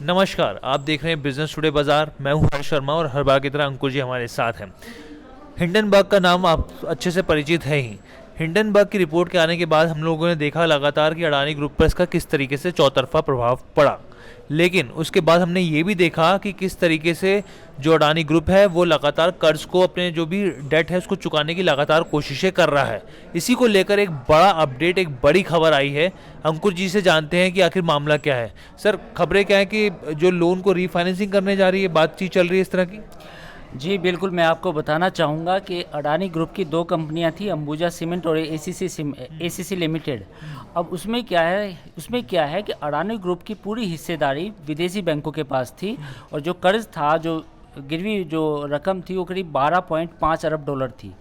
नमस्कार, आप देख रहे हैं बिजनेस टुडे बाजार। मैं हूं हर्ष शर्मा और हर बार की तरह अंकुर जी हमारे साथ हैं। हिंडनबर्ग का नाम आप अच्छे से परिचित है ही। हिंडनबर्ग की रिपोर्ट के आने के बाद हम लोगों ने देखा लगातार कि अडानी ग्रुप पर इसका किस तरीके से चौतरफा प्रभाव पड़ा। लेकिन उसके बाद हमने ये भी देखा कि किस तरीके से जो अडानी ग्रुप है वो लगातार कर्ज को, अपने जो भी डेट है उसको चुकाने की लगातार कोशिशें कर रहा है। इसी को लेकर एक बड़ा अपडेट, एक बड़ी खबर आई है। अंकुर जी से जानते हैं कि आखिर मामला क्या है। सर, खबरें क्या है कि जो लोन को रीफाइनेंसिंग करने जा रही है, बातचीत चल रही है इस तरह की? जी बिल्कुल, मैं आपको बताना चाहूँगा कि अडानी ग्रुप की दो कंपनियां थी, अंबुजा सीमेंट और एसीसी लिमिटेड। अब उसमें क्या है कि अडानी ग्रुप की पूरी हिस्सेदारी विदेशी बैंकों के पास थी और जो कर्ज था, जो गिरवी जो रकम थी वो करीब 12.5 अरब डॉलर थी।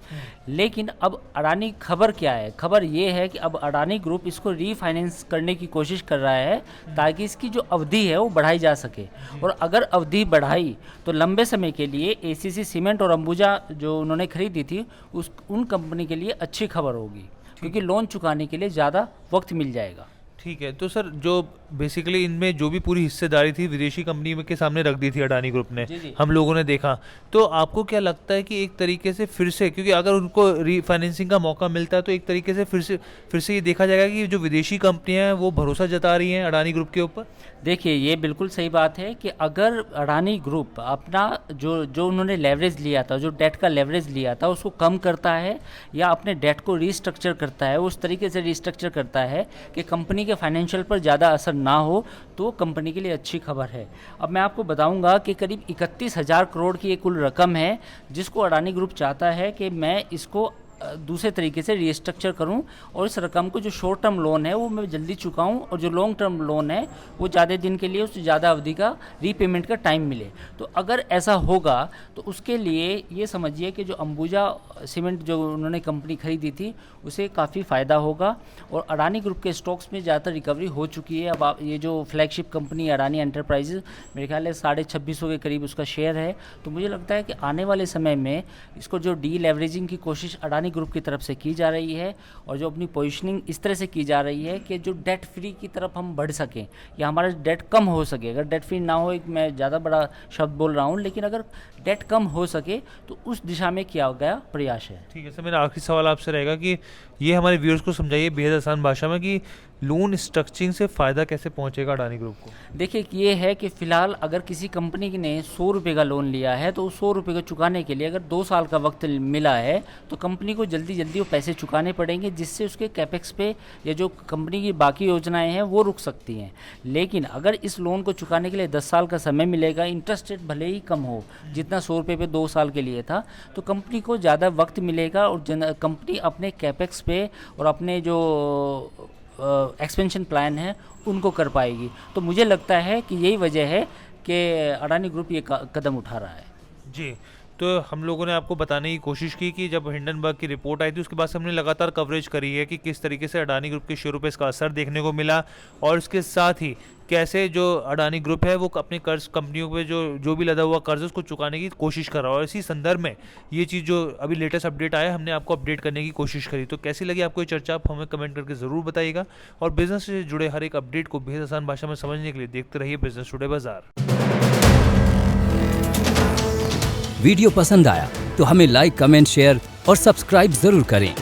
लेकिन अब अडानी, खबर क्या है? खबर ये है कि अब अडानी ग्रुप इसको रीफाइनेंस करने की कोशिश कर रहा है ताकि इसकी जो अवधि है वो बढ़ाई जा सके। और अगर अवधि बढ़ाई तो लंबे समय के लिए एसीसी सीमेंट और अंबुजा जो उन्होंने खरीदी थी उन कंपनी के लिए अच्छी खबर होगी, क्योंकि लोन चुकाने के लिए ज़्यादा वक्त मिल जाएगा। ठीक है, तो सर जो बेसिकली इनमें जो भी पूरी हिस्सेदारी थी विदेशी कंपनी में के सामने रख दी थी अडानी ग्रुप ने, जी। हम लोगों ने देखा। तो आपको क्या लगता है कि एक तरीके से फिर से, क्योंकि अगर उनको रीफाइनेंसिंग का मौका मिलता है तो एक तरीके से फिर से ये देखा जाएगा कि जो विदेशी कंपनियां हैं वो भरोसा जता रही हैं अडानी ग्रुप के ऊपर? देखिए, ये बिल्कुल सही बात है कि अगर अडानी ग्रुप अपना जो उन्होंने लेवरेज लिया था, जो डेट का लेवरेज लिया था, उसको कम करता है या अपने डेट को रीस्ट्रक्चर करता है, उस तरीके से रीस्ट्रक्चर करता है कि कंपनी के फाइनेंशियल पर ज़्यादा असर ना हो, तो कंपनी के लिए अच्छी खबर है। अब मैं आपको बताऊंगा कि करीब 31,000 करोड़ की एक कुल रकम है जिसको अडानी ग्रुप चाहता है कि मैं इसको दूसरे तरीके से रीस्ट्रक्चर करूं और इस रकम को, जो शॉर्ट टर्म लोन है वो मैं जल्दी चुकाऊं और जो लॉन्ग टर्म लोन है वो ज़्यादा दिन के लिए, उससे ज़्यादा अवधि का रीपेमेंट का टाइम मिले। तो अगर ऐसा होगा तो उसके लिए ये समझिए कि जो अंबुजा सीमेंट जो उन्होंने कंपनी खरीदी थी उसे काफ़ी फ़ायदा होगा। और अडानी ग्रुप के स्टॉक्स में ज़्यादातर रिकवरी हो चुकी है। अब आप ये जो फ्लैगशिप कंपनी अडानी एंटरप्राइजेज, मेरे ख्याल है 2650 के करीब उसका शेयर है। तो मुझे लगता है कि आने वाले समय में इसको जो डी लेवरेजिंग की कोशिश अडानी ग्रुप की तरफ से की जा रही है और जो अपनी पोजीशनिंग इस तरह से की जा रही है कि जो डेट फ्री की तरफ हम बढ़ सकें या हमारा डेट कम हो सके। अगर डेट फ्री ना हो, एक मैं ज़्यादा बड़ा शब्द बोल रहा हूँ, लेकिन अगर डेट कम हो सके तो उस दिशा में किया गया प्रयास है। ठीक है सर, मेरा आखिरी सवाल आपसे रहेगा कि ये हमारे व्यूअर्स को समझाइए बेहद आसान भाषा में कि लोन स्ट्रक्चरिंग से फ़ायदा कैसे पहुंचेगा अडानी ग्रुप को? देखिए, ये है कि फ़िलहाल अगर किसी कंपनी ने 100 रुपये का लोन लिया है तो उस 100 रुपये को चुकाने के लिए अगर 2 साल का वक्त मिला है तो कंपनी को जल्दी जल्दी वो पैसे चुकाने पड़ेंगे, जिससे उसके कैपेक्स पे या जो कंपनी की बाकी योजनाएं हैं वो रुक सकती हैं। लेकिन अगर इस लोन को चुकाने के लिए 10 साल का समय मिलेगा, इंटरेस्ट रेट भले ही कम हो, जितना 100 रुपये पे 2 साल के लिए था, तो कंपनी को ज़्यादा वक्त मिलेगा और कंपनी अपने कैपेक्स पे और अपने जो एक्सपेंशन प्लान है उनको कर पाएगी। तो मुझे लगता है कि यही वजह है कि अडानी ग्रुप ये कदम उठा रहा है। जी, तो हम लोगों ने आपको बताने की कोशिश की कि जब हिंडनबर्ग की रिपोर्ट आई थी उसके बाद से हमने लगातार कवरेज करी है कि किस तरीके से अडानी ग्रुप के शेयरों पे इसका असर देखने को मिला और इसके साथ ही कैसे जो अडानी ग्रुप है वो अपने कर्ज कंपनियों पे जो भी लदा हुआ कर्ज उसको चुकाने की कोशिश कर रहा है। और इसी संदर्भ में ये चीज़ जो अभी लेटेस्ट अपडेट आया, हमने आपको अपडेट करने की कोशिश करी। तो कैसी लगी आपको ये चर्चा, आप हमें कमेंट करके ज़रूर बताइएगा। और बिजनेस से जुड़े हर एक अपडेट को बेहद आसान भाषा में समझने के लिए देखते रहिए बिजनेस टुडे बाजार। वीडियो पसंद आया तो हमें लाइक, कमेंट, शेयर और सब्सक्राइब जरूर करें।